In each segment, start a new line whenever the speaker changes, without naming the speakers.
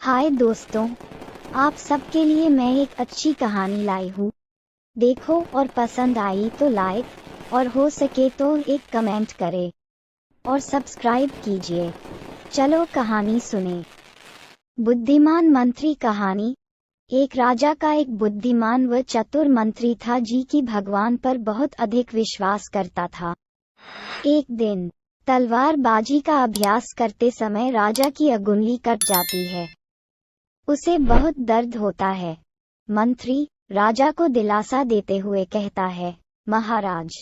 हाय दोस्तों, आप सबके लिए मैं एक अच्छी कहानी लाई हूँ। देखो और पसंद आई तो लाइक और हो सके तो एक कमेंट करें और सब्सक्राइब कीजिए। चलो कहानी सुने। बुद्धिमान मंत्री कहानी। एक राजा का एक बुद्धिमान व चतुर मंत्री था जी की भगवान पर बहुत अधिक विश्वास करता था। एक दिन तलवारबाजी का अभ्यास करते समय राजा की अंगुली कट जाती है। उसे बहुत दर्द होता है। मंत्री राजा को दिलासा देते हुए कहता है, महाराज,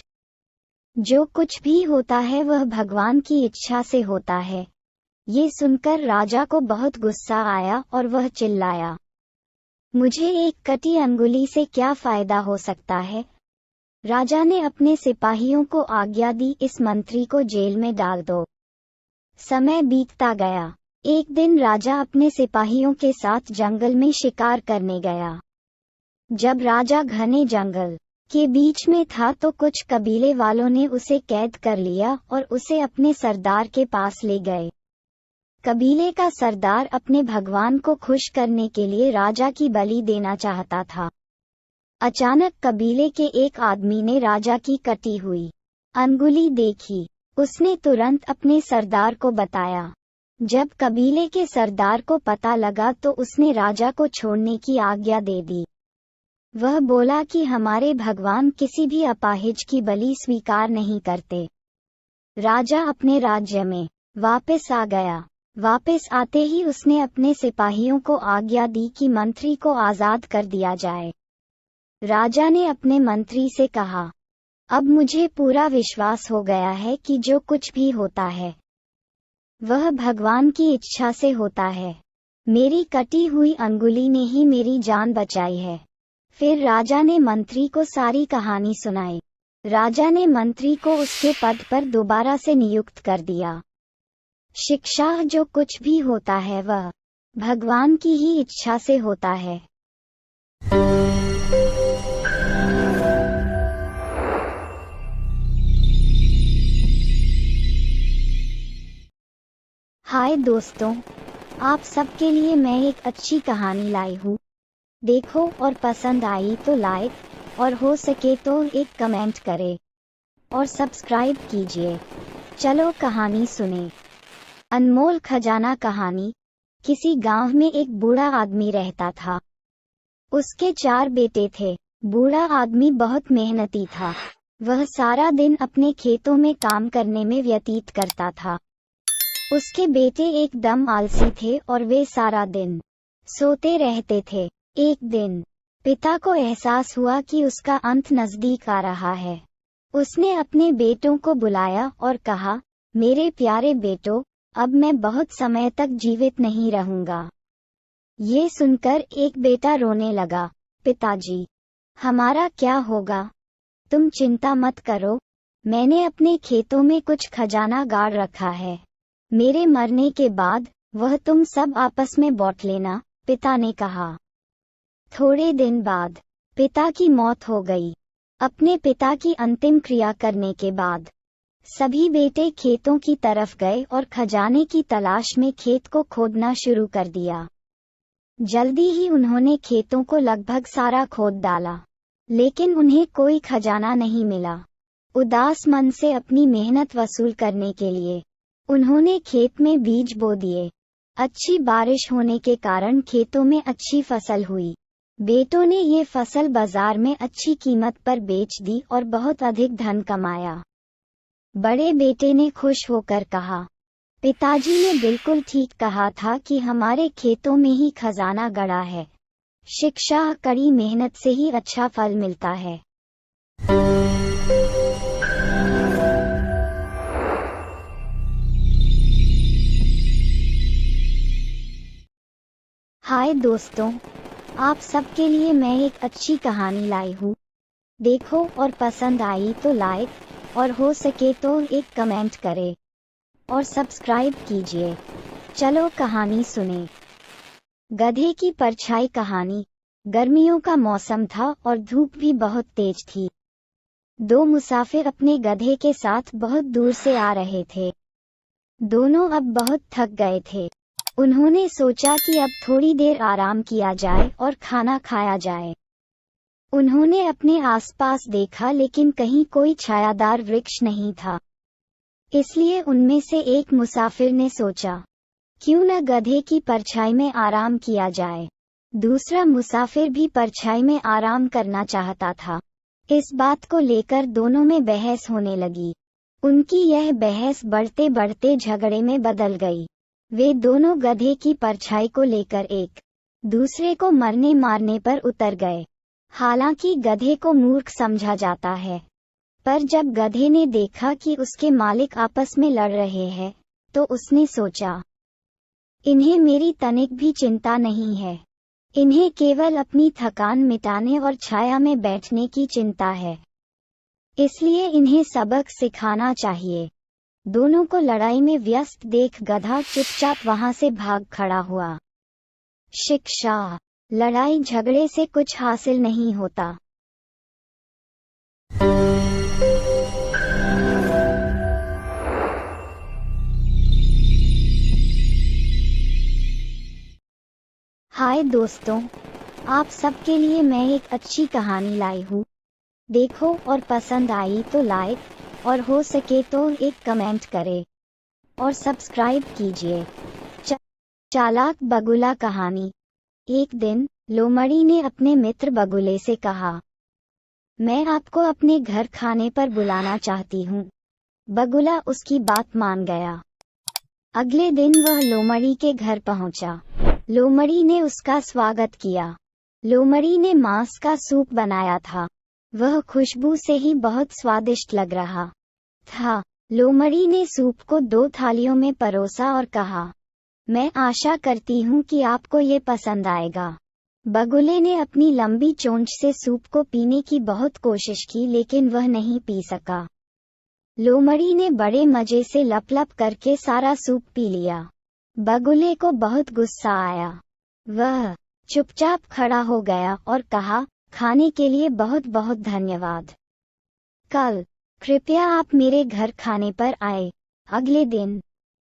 जो कुछ भी होता है वह भगवान की इच्छा से होता है। ये सुनकर राजा को बहुत गुस्सा आया और वह चिल्लाया, मुझे एक कटी अंगुली से क्या फायदा हो सकता है। राजा ने अपने सिपाहियों को आज्ञा दी, इस मंत्री को जेल में डाल दो। समय बीतता गया। एक दिन राजा अपने सिपाहियों के साथ जंगल में शिकार करने गया। जब राजा घने जंगल के बीच में था तो कुछ कबीले वालों ने उसे कैद कर लिया और उसे अपने सरदार के पास ले गए। कबीले का सरदार अपने भगवान को खुश करने के लिए राजा की बलि देना चाहता था। अचानक कबीले के एक आदमी ने राजा की कटी हुई अंगुली देखी। उसने तुरंत अपने सरदार को बताया। जब कबीले के सरदार को पता लगा तो उसने राजा को छोड़ने की आज्ञा दे दी। वह बोला कि हमारे भगवान किसी भी अपाहिज की बलि स्वीकार नहीं करते। राजा अपने राज्य में वापस आ गया। वापस आते ही उसने अपने सिपाहियों को आज्ञा दी कि मंत्री को आजाद कर दिया जाए। राजा ने अपने मंत्री से कहा, अब मुझे पूरा विश्वास हो गया है कि जो कुछ भी होता है वह भगवान की इच्छा से होता है। मेरी कटी हुई अंगुली ने ही मेरी जान बचाई है। फिर राजा ने मंत्री को सारी कहानी सुनाई। राजा ने मंत्री को उसके पद पर दोबारा से नियुक्त कर दिया। शिक्षा, जो कुछ भी होता है वह भगवान की ही इच्छा से होता है। हाय दोस्तों, आप सबके लिए मैं एक अच्छी कहानी लाई हूँ। देखो और पसंद आई तो लाइक और हो सके तो एक कमेंट करें और सब्सक्राइब कीजिए। चलो कहानी सुने। अनमोल खजाना कहानी। किसी गांव में एक बूढ़ा आदमी रहता था। उसके 4 बेटे थे। बूढ़ा आदमी बहुत मेहनती था। वह सारा दिन अपने खेतों में काम करने में व्यतीत करता था। उसके बेटे एकदम आलसी थे और वे सारा दिन सोते रहते थे। एक दिन पिता को एहसास हुआ कि उसका अंत नजदीक आ रहा है। उसने अपने बेटों को बुलाया और कहा, मेरे प्यारे बेटों, अब मैं बहुत समय तक जीवित नहीं रहूंगा। ये सुनकर एक बेटा रोने लगा, पिताजी, हमारा क्या होगा? तुम चिंता मत करो, मैंने अपने खेतों में कुछ खजाना गाड़ रखा है। मेरे मरने के बाद वह तुम सब आपस में बांट लेना, पिता ने कहा। थोड़े दिन बाद पिता की मौत हो गई। अपने पिता की अंतिम क्रिया करने के बाद सभी बेटे खेतों की तरफ गए और खजाने की तलाश में खेत को खोदना शुरू कर दिया। जल्दी ही उन्होंने खेतों को लगभग सारा खोद डाला, लेकिन उन्हें कोई खजाना नहीं मिला। उदास मन से अपनी मेहनत वसूल करने के लिए उन्होंने खेत में बीज बो दिए। अच्छी बारिश होने के कारण खेतों में अच्छी फसल हुई। बेटों ने ये फसल बाजार में अच्छी कीमत पर बेच दी और बहुत अधिक धन कमाया। बड़े बेटे ने खुश होकर कहा, पिताजी ने बिल्कुल ठीक कहा था कि हमारे खेतों में ही खजाना गड़ा है। शिक्षा, कड़ी मेहनत से ही अच्छा फल मिलता है। हाय दोस्तों, आप सबके लिए मैं एक अच्छी कहानी लाई हूँ। देखो और पसंद आई तो लाइक और हो सके तो एक कमेंट करें और सब्सक्राइब कीजिए। चलो कहानी सुने। गधे की परछाई कहानी। गर्मियों का मौसम था और धूप भी बहुत तेज थी। 2 मुसाफिर अपने गधे के साथ बहुत दूर से आ रहे थे। दोनों अब बहुत थक गए थे। उन्होंने सोचा कि अब थोड़ी देर आराम किया जाए और खाना खाया जाए। उन्होंने अपने आसपास देखा लेकिन कहीं कोई छायादार वृक्ष नहीं था। इसलिए उनमें से एक मुसाफिर ने सोचा, क्यों न गधे की परछाई में आराम किया जाए। दूसरा मुसाफिर भी परछाई में आराम करना चाहता था। इस बात को लेकर दोनों में बहस होने लगी। उनकी यह बहस बढ़ते बढ़ते झगड़े में बदल गई। वे दोनों गधे की परछाई को लेकर एक दूसरे को मरने मारने पर उतर गए। हालांकि गधे को मूर्ख समझा जाता है, पर जब गधे ने देखा कि उसके मालिक आपस में लड़ रहे हैं, तो उसने सोचा, इन्हें मेरी तनिक भी चिंता नहीं है। इन्हें केवल अपनी थकान मिटाने और छाया में बैठने की चिंता है। इसलिए इन्हें सबक सिखाना चाहिए। दोनों को लड़ाई में व्यस्त देख गधा चुपचाप वहां से भाग खड़ा हुआ। शिक्षा: लड़ाई झगड़े से कुछ हासिल नहीं होता। हाय दोस्तों, आप सबके लिए मैं एक अच्छी कहानी लाई हूँ। देखो और पसंद आई तो लाइक और हो सके तो एक कमेंट करें और सब्सक्राइब कीजिए। चालाक बगुला कहानी। एक दिन लोमड़ी ने अपने मित्र बगुले से कहा, मैं आपको अपने घर खाने पर बुलाना चाहती हूँ। बगुला उसकी बात मान गया। अगले दिन वह लोमड़ी के घर पहुंचा। लोमड़ी ने उसका स्वागत किया। लोमड़ी ने मांस का सूप बनाया था। वह खुशबू से ही बहुत स्वादिष्ट लग रहा था। लोमड़ी ने सूप को 2 थालियों में परोसा और कहा, मैं आशा करती हूँ कि आपको ये पसंद आएगा। बगुले ने अपनी लंबी चोंच से सूप को पीने की बहुत कोशिश की लेकिन वह नहीं पी सका। लोमड़ी ने बड़े मजे से लप-लप करके सारा सूप पी लिया। बगुले को बहुत गुस्सा आया। वह चुपचाप खड़ा हो गया और कहा, खाने के लिए बहुत बहुत धन्यवाद। कल कृपया आप मेरे घर खाने पर आए। अगले दिन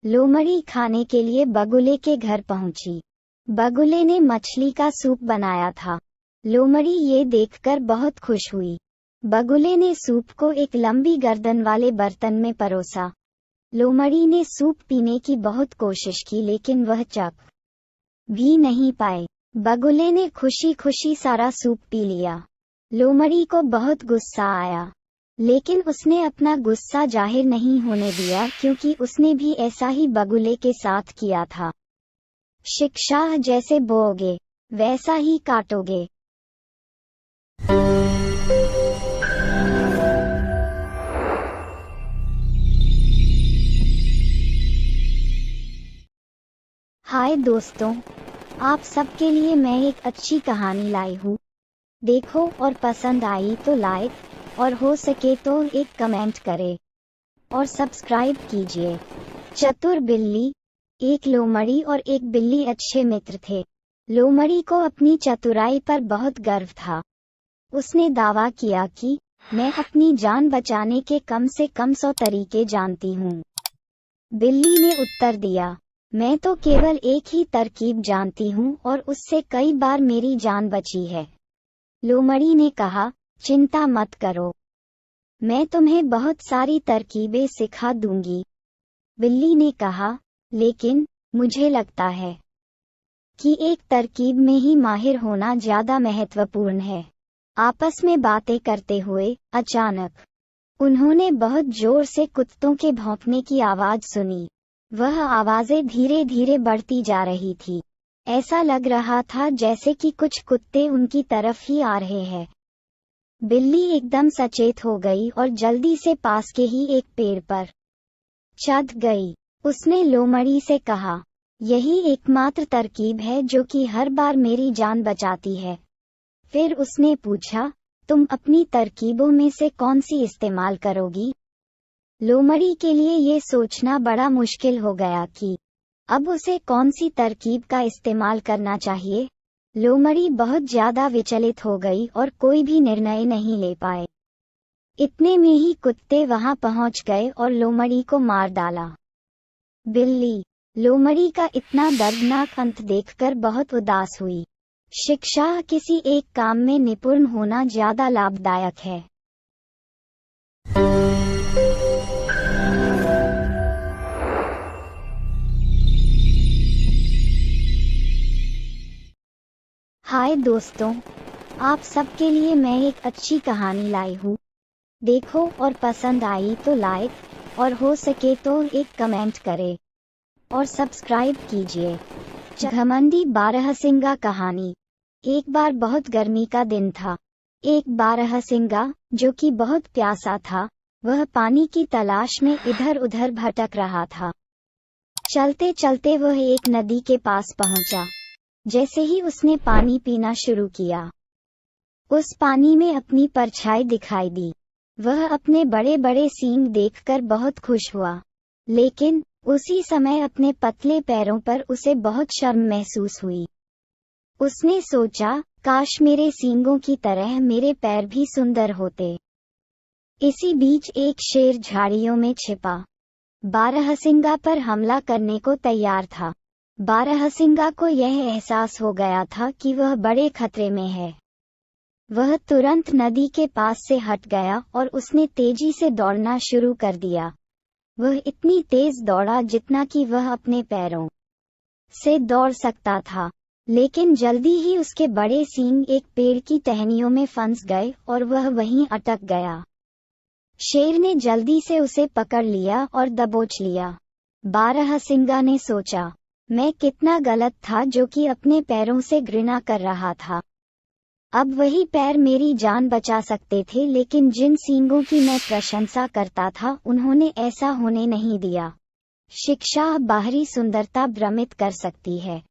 लोमड़ी खाने के लिए बगुले के घर पहुंची। बगुले ने मछली का सूप बनाया था। लोमड़ी ये देखकर बहुत खुश हुई। बगुले ने सूप को एक लंबी गर्दन वाले बर्तन में परोसा। लोमड़ी ने सूप पीने की बहुत कोशिश की लेकिन वह चख भी नहीं पाए। बगुले ने खुशी खुशी सारा सूप पी लिया। लोमड़ी को बहुत गुस्सा आया, लेकिन उसने अपना गुस्सा जाहिर नहीं होने दिया क्योंकि उसने भी ऐसा ही बगुले के साथ किया था। शिक्षा: जैसे बोओगे वैसा ही काटोगे। हाय दोस्तों, आप सबके लिए मैं एक अच्छी कहानी लाई हूँ। देखो और पसंद आई तो लाइक और हो सके तो एक कमेंट करें और सब्सक्राइब कीजिए। चतुर बिल्ली। एक लोमड़ी और एक बिल्ली अच्छे मित्र थे। लोमड़ी को अपनी चतुराई पर बहुत गर्व था। उसने दावा किया कि मैं अपनी जान बचाने के कम से कम 100 तरीके जानती हूँ। बिल्ली ने उत्तर दिया, मैं तो केवल एक ही तरकीब जानती हूँ और उससे कई बार मेरी जान बची है। लोमड़ी ने कहा, चिंता मत करो, मैं तुम्हें बहुत सारी तरकीबें सिखा दूंगी। बिल्ली ने कहा, लेकिन मुझे लगता है कि एक तरकीब में ही माहिर होना ज्यादा महत्वपूर्ण है। आपस में बातें करते हुए अचानक उन्होंने बहुत जोर से कुत्तों के भौंकने की आवाज सुनी। वह आवाजें धीरे धीरे बढ़ती जा रही थी। ऐसा लग रहा था जैसे कि कुछ कुत्ते उनकी तरफ ही आ रहे हैं। बिल्ली एकदम सचेत हो गई और जल्दी से पास के ही एक पेड़ पर चढ़ गई। उसने लोमड़ी से कहा, यही एकमात्र तरकीब है जो कि हर बार मेरी जान बचाती है। फिर उसने पूछा, तुम अपनी तरकीबों में से कौन सी इस्तेमाल करोगी? लोमड़ी के लिए ये सोचना बड़ा मुश्किल हो गया कि अब उसे कौन सी तरकीब का इस्तेमाल करना चाहिए। लोमड़ी बहुत ज्यादा विचलित हो गई और कोई भी निर्णय नहीं ले पाए। इतने में ही कुत्ते वहां पहुंच गए और लोमड़ी को मार डाला। बिल्ली लोमड़ी का इतना दर्दनाक अंत देखकर बहुत उदास हुई। शिक्षा किसी एक काम में निपुण होना ज्यादा लाभदायक है। हाय दोस्तों, आप सबके लिए मैं एक अच्छी कहानी लाई हूँ। देखो और पसंद आई तो लाइक और हो सके तो एक कमेंट करें और सब्सक्राइब कीजिए। घमंडी बारहसिंगा कहानी। एक बार बहुत गर्मी का दिन था। एक बारहसिंगा जो कि बहुत प्यासा था, वह पानी की तलाश में इधर उधर भटक रहा था। चलते चलते वह एक नदी के पास पहुंचा। जैसे ही उसने पानी पीना शुरू किया, उस पानी में अपनी परछाई दिखाई दी। वह अपने बड़े बड़े सींग देखकर बहुत खुश हुआ, लेकिन उसी समय अपने पतले पैरों पर उसे बहुत शर्म महसूस हुई। उसने सोचा, काश मेरे सींगों की तरह मेरे पैर भी सुंदर होते। इसी बीच एक शेर झाड़ियों में छिपा बारहसिंगा पर हमला करने को तैयार था। बारहसिंगा को यह एहसास हो गया था कि वह बड़े खतरे में है। वह तुरंत नदी के पास से हट गया और उसने तेजी से दौड़ना शुरू कर दिया। वह इतनी तेज दौड़ा जितना कि वह अपने पैरों से दौड़ सकता था, लेकिन जल्दी ही उसके बड़े सींग एक पेड़ की टहनियों में फंस गए और वह वहीं अटक गया। शेर ने जल्दी से उसे पकड़ लिया और दबोच लिया। बारहसिंगा ने सोचा, मैं कितना गलत था जो कि अपने पैरों से घृणा कर रहा था। अब वही पैर मेरी जान बचा सकते थे, लेकिन जिन सींगों की मैं प्रशंसा करता था उन्होंने ऐसा होने नहीं दिया। शिक्षा बाहरी सुंदरता भ्रमित कर सकती है।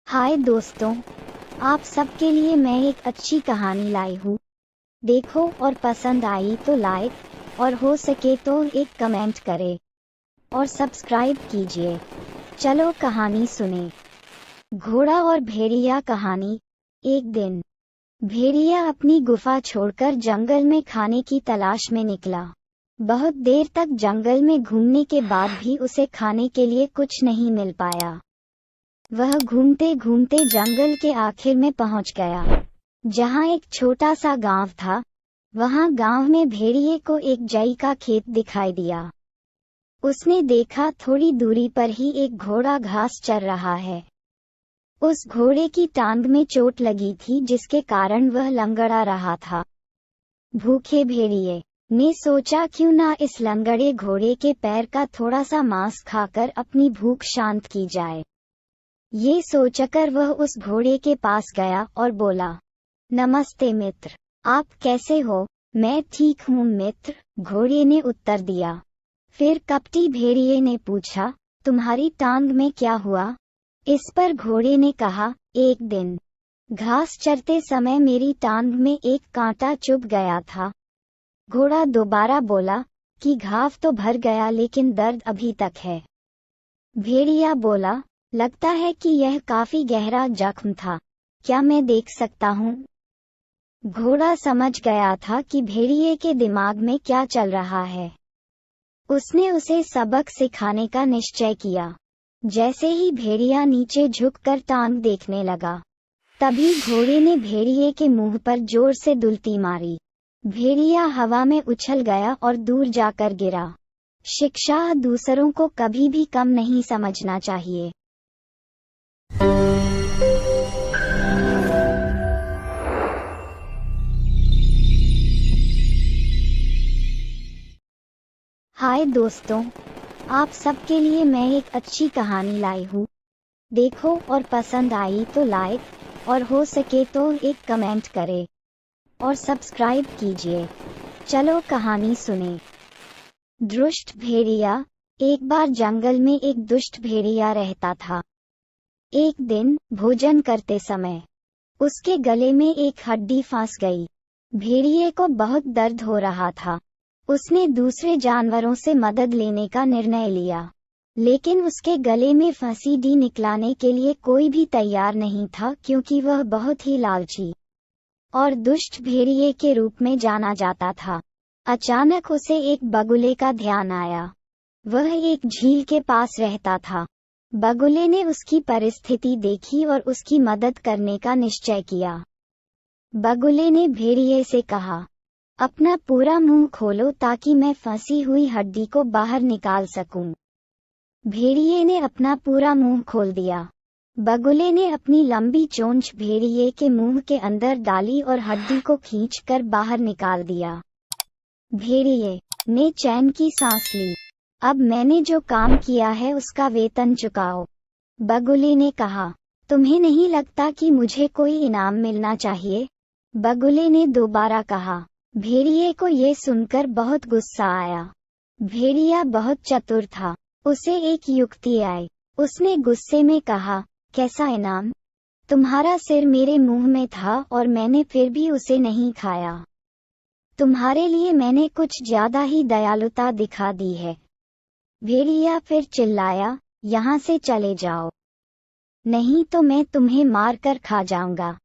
हाय दोस्तों, आप सबके लिए मैं एक अच्छी कहानी लाई हूँ। देखो और पसंद आई तो लाइक और हो सके तो एक कमेंट करें और सब्सक्राइब कीजिए। चलो कहानी सुने। घोड़ा और भेड़िया कहानी। एक दिन भेड़िया अपनी गुफा छोड़कर जंगल में खाने की तलाश में निकला। बहुत देर तक जंगल में घूमने के बाद भी उसे खाने के लिए कुछ नहीं मिल पाया। वह घूमते घूमते जंगल के आखिर में पहुंच गया, जहां एक छोटा सा गांव था। वहां गांव में भेड़िए को एक जई का खेत दिखाई दिया। उसने देखा, थोड़ी दूरी पर ही एक घोड़ा घास चर रहा है। उस घोड़े की टांग में चोट लगी थी, जिसके कारण वह लंगड़ा रहा था। भूखे भेड़िए ने सोचा, क्यों ना इस लंगड़े घोड़े के पैर का थोड़ा सा मांस खाकर अपनी भूख शांत की जाए। ये सोचकर वह उस घोड़े के पास गया और बोला, नमस्ते मित्र, आप कैसे हो? मैं ठीक हूँ मित्र, घोड़े ने उत्तर दिया। फिर कपटी भेड़िए ने पूछा, तुम्हारी टांग में क्या हुआ? इस पर घोड़े ने कहा, एक दिन घास चरते समय मेरी टांग में एक कांटा चुभ गया था। घोड़ा दोबारा बोला कि घाव तो भर गया, लेकिन दर्द अभी तक है। भेड़िया बोला, लगता है कि यह काफी गहरा जख्म था, क्या मैं देख सकता हूँ? घोड़ा समझ गया था कि भेड़िए के दिमाग में क्या चल रहा है। उसने उसे सबक सिखाने का निश्चय किया। जैसे ही भेड़िया नीचे झुककर टांग देखने लगा, तभी घोड़े ने भेड़िए के मुंह पर जोर से दुलती मारी। भेड़िया हवा में उछल गया और दूर जाकर गिरा। शिक्षा दूसरों को कभी भी कम नहीं समझना चाहिए। हाय दोस्तों, आप सबके लिए मैं एक अच्छी कहानी लाई हूँ। देखो और पसंद आई तो लाइक और हो सके तो एक कमेंट करें और सब्सक्राइब कीजिए। चलो कहानी सुने। दुष्ट भेड़िया। एक बार जंगल में एक दुष्ट भेड़िया रहता था। एक दिन भोजन करते समय उसके गले में एक हड्डी फंस गई। भेड़िए को बहुत दर्द हो रहा था। उसने दूसरे जानवरों से मदद लेने का निर्णय लिया, लेकिन उसके गले में फंसी डी निकलाने के लिए कोई भी तैयार नहीं था, क्योंकि वह बहुत ही लालची और दुष्ट भेड़िए के रूप में जाना जाता था। अचानक उसे एक बगुले का ध्यान आया। वह एक झील के पास रहता था। बगुले ने उसकी परिस्थिति देखी और उसकी मदद करने का निश्चय किया। बगुले ने भेड़िए से कहा, अपना पूरा मुंह खोलो ताकि मैं फंसी हुई हड्डी को बाहर निकाल सकूं। भेड़िए ने अपना पूरा मुंह खोल दिया। बगुले ने अपनी लंबी चोंच भेड़िए के मुंह के अंदर डाली और हड्डी को खींचकर बाहर निकाल दिया। भेड़िए ने चैन की सांस ली। अब मैंने जो काम किया है उसका वेतन चुकाओ। बगुले ने कहा, तुम्हें नहीं लगता कि मुझे कोई इनाम मिलना चाहिए? बगुले ने दोबारा कहा। भेड़िए को ये सुनकर बहुत गुस्सा आया। भेड़िया बहुत चतुर था। उसे एक युक्ति आई। उसने गुस्से में कहा, कैसा इनाम? तुम्हारा सिर मेरे मुंह में था और मैंने फिर भी उसे नहीं खाया। तुम्हारे लिए मैंने कुछ ज्यादा ही दयालुता दिखा दी है। भेड़िया फिर चिल्लाया, यहाँ से चले जाओ, नहीं तो मैं तुम्हें मार कर खा जाऊंगा।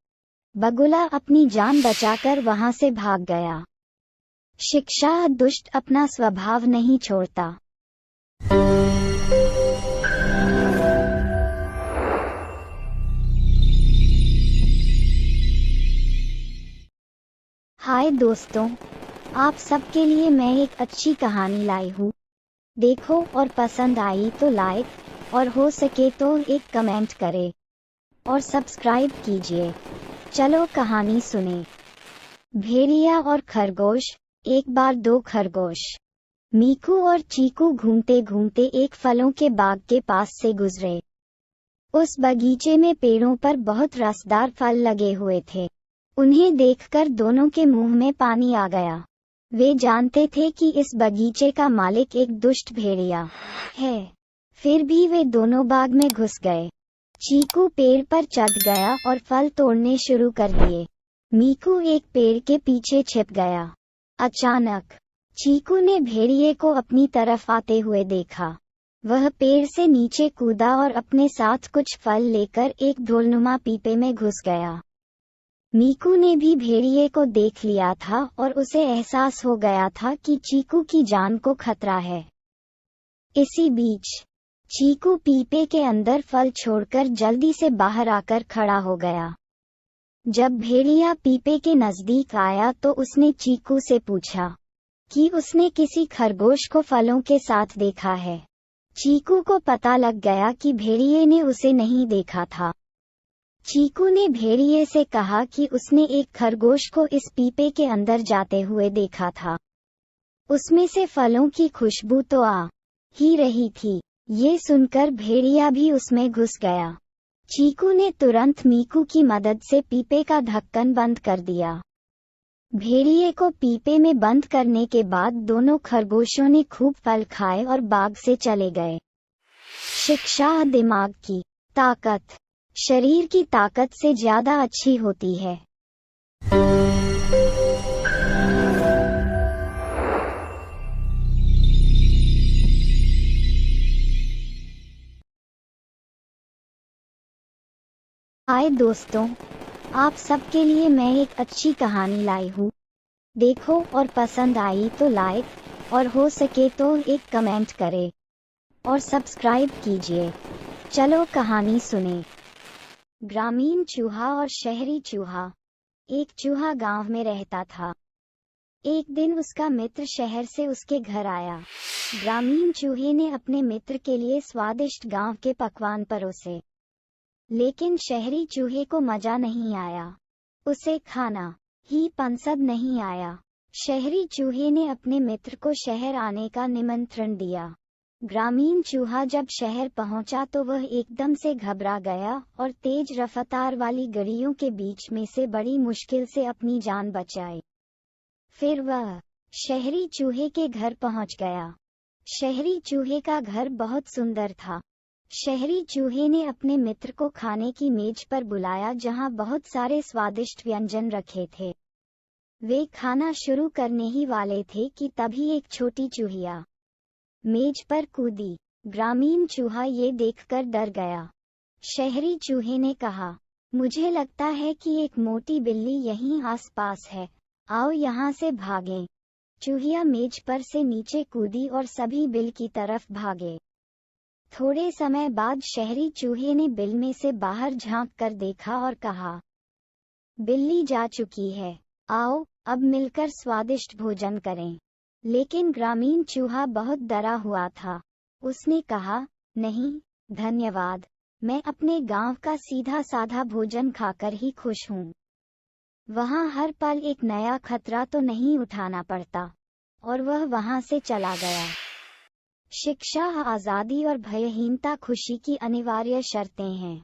बगुला अपनी जान बचाकर वहां से भाग गया। शिक्षा, दुष्ट अपना स्वभाव नहीं छोड़ता। हाय दोस्तों, आप सबके लिए मैं एक अच्छी कहानी लाई हूँ। देखो और पसंद आई तो लाइक और हो सके तो एक कमेंट करें और सब्सक्राइब कीजिए। चलो कहानी सुने। भेड़िया और खरगोश। एक बार दो खरगोश मीकू और चीकू घूमते घूमते एक फलों के बाग के पास से गुजरे। उस बगीचे में पेड़ों पर बहुत रसदार फल लगे हुए थे। उन्हें देखकर दोनों के मुंह में पानी आ गया। वे जानते थे कि इस बगीचे का मालिक एक दुष्ट भेड़िया है। फिर भी वे दोनों बाग में घुस गए। चीकू पेड़ पर चढ़ गया और फल तोड़ने शुरू कर दिए। मीकू एक पेड़ के पीछे छिप गया। अचानक चीकू ने भेड़िए को अपनी तरफ आते हुए देखा। वह पेड़ से नीचे कूदा और अपने साथ कुछ फल लेकर एक ढोलनुमा पीपे में घुस गया। मीकू ने भी भेड़िए को देख लिया था और उसे एहसास हो गया था कि चीकू की जान को खतरा है। इसी बीच चीकू पीपे के अंदर फल छोड़कर जल्दी से बाहर आकर खड़ा हो गया। जब भेड़िया पीपे के नजदीक आया तो उसने चीकू से पूछा कि उसने किसी खरगोश को फलों के साथ देखा है। चीकू को पता लग गया कि भेड़िए ने उसे नहीं देखा था। चीकू ने भेड़िए से कहा कि उसने एक खरगोश को इस पीपे के अंदर जाते हुए देखा था। उसमें से फलों की खुशबू तो आ ही रही थी। ये सुनकर भेड़िया भी उसमें घुस गया। चीकू ने तुरंत मीकू की मदद से पीपे का ढक्कन बंद कर दिया। भेड़िए को पीपे में बंद करने के बाद दोनों खरगोशों ने खूब फल खाए और बाग से चले गए। शिक्षा, दिमाग की ताकत शरीर की ताकत से ज्यादा अच्छी होती है। हाय दोस्तों, आप सबके लिए मैं एक अच्छी कहानी लाई हूँ। देखो और पसंद आई तो लाइक और हो सके तो एक कमेंट करें और सब्सक्राइब कीजिए। चलो कहानी सुने। ग्रामीण चूहा और शहरी चूहा। एक चूहा गांव में रहता था। एक दिन उसका मित्र शहर से उसके घर आया। ग्रामीण चूहे ने अपने मित्र के लिए स्वादिष्ट गांव के पकवान परोसे, लेकिन शहरी चूहे को मजा नहीं आया। उसे खाना ही पसंद नहीं आया। शहरी चूहे ने अपने मित्र को शहर आने का निमंत्रण दिया। ग्रामीण चूहा जब शहर पहुंचा तो वह एकदम से घबरा गया और तेज रफ्तार वाली गाड़ियों के बीच में से बड़ी मुश्किल से अपनी जान बचाई। फिर वह शहरी चूहे के घर पहुंच गया। शहरी चूहे का घर बहुत सुंदर था। शहरी चूहे ने अपने मित्र को खाने की मेज पर बुलाया, जहां बहुत सारे स्वादिष्ट व्यंजन रखे थे। वे खाना शुरू करने ही वाले थे कि तभी एक छोटी चूहिया मेज पर कूदी। ग्रामीण चूहा ये देखकर डर गया। शहरी चूहे ने कहा, मुझे लगता है कि एक मोटी बिल्ली यहीं आसपास है, आओ यहाँ से भागें। चूहिया मेज पर से नीचे कूदी और सभी बिल की तरफ भागे। थोड़े समय बाद शहरी चूहे ने बिल में से बाहर झांक कर देखा और कहा, बिल्ली जा चुकी है, आओ अब मिलकर स्वादिष्ट भोजन करें। लेकिन ग्रामीण चूहा बहुत डरा हुआ था। उसने कहा, नहीं, धन्यवाद, मैं अपने गांव का सीधा साधा भोजन खाकर ही खुश हूँ। वहाँ हर पल एक नया खतरा तो नहीं उठाना पड़ता। और वह वहाँ से चला गया। शिक्षा, आज़ादी और भयहीनता खुशी की अनिवार्य शर्तें हैं।